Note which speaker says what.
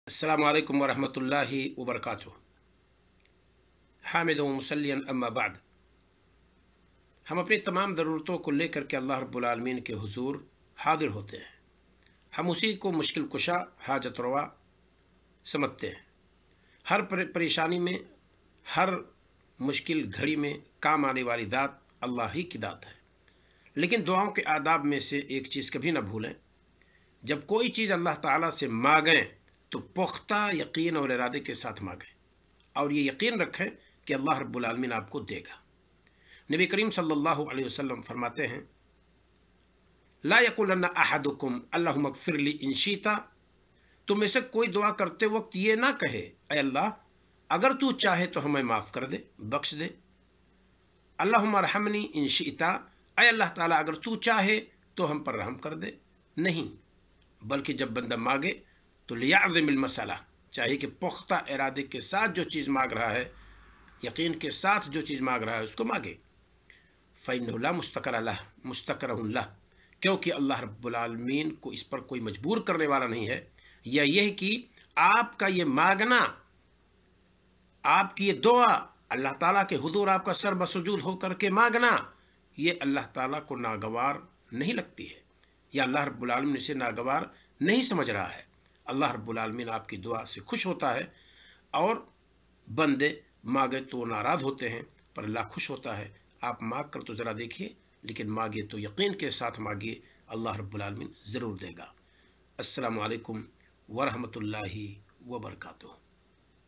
Speaker 1: अस्सलामु अलैकुम वरहमतुल्लाहि वबरकातुह। हामिद व मुसल्लियन अम्मा बाद। हम अपनी तमाम ज़रूरतों को लेकर के अल्लाह रब्बुल आलमीन के हुजूर हाजिर होते हैं। हम उसी को मुश्किल कुशा हाजत रवा समझते हैं। हर परेशानी में, हर मुश्किल घड़ी में काम आने वाली ज़ात अल्लाह ही की ज़ात है। लेकिन दुआओं के आदाब में से एक चीज़ कभी ना भूलें, जब कोई चीज़ अल्लाह ताला से मांगें तो पुख्ता यकीन और इरादे के साथ मांगें और ये यकीन रखें कि अल्लाह रब्बुल आलमीन आपको देगा। नबी करीम सल्लल्लाहु अलैहि वसल्लम फरमाते हैं, ला यकुलन्ना अहदुकुम अल्लाहुम्मा इग़फिरली इन शिता। तुम में से कोई दुआ करते वक्त ये ना कहे, ऐ अल्लाह अगर तू चाहे तो हमें माफ़ कर दे, बख्श दे। अल्लाहुम्मा रहमनी इन शिता, ऐ अल्लाह ताला अगर तू चाहे तो हम पर रहम कर दे। नहीं, बल्कि जब बंदा मांगे तो लियाज़िमिल मसला, चाहिए कि पुख्ता इरादे के साथ जो चीज़ मांग रहा है, यकीन के साथ जो चीज़ मांग रहा है उसको मांगे। फ़इन्नहु ला मुस्तकरहुन लह, क्योंकि अल्लाह रब्बुल आलमीन को इस पर कोई मजबूर करने वाला नहीं है। या यह कि आपका ये मांगना, आपकी ये दुआ अल्लाह ताला के हुजूर आपका सर बसुजूद होकर के मांगना, ये अल्लाह ताला को नागवार नहीं लगती है, या अल्लाह रब्बुल आलमीन इसे नागवार नहीं समझ रहा है। अल्लाह रब्बुल आलमीन आपकी दुआ से खुश होता है और बंदे मांगे तो नाराज़ होते हैं, पर अल्लाह खुश होता है। आप मांग कर तो ज़रा देखिए, लेकिन मांगिए तो यकीन के साथ मांगिए, अल्लाह रब्बुल आलमीन ज़रूर देगा। अस्सलामु अलैकुम वरहमतुल्लाहि वबरकातुहू।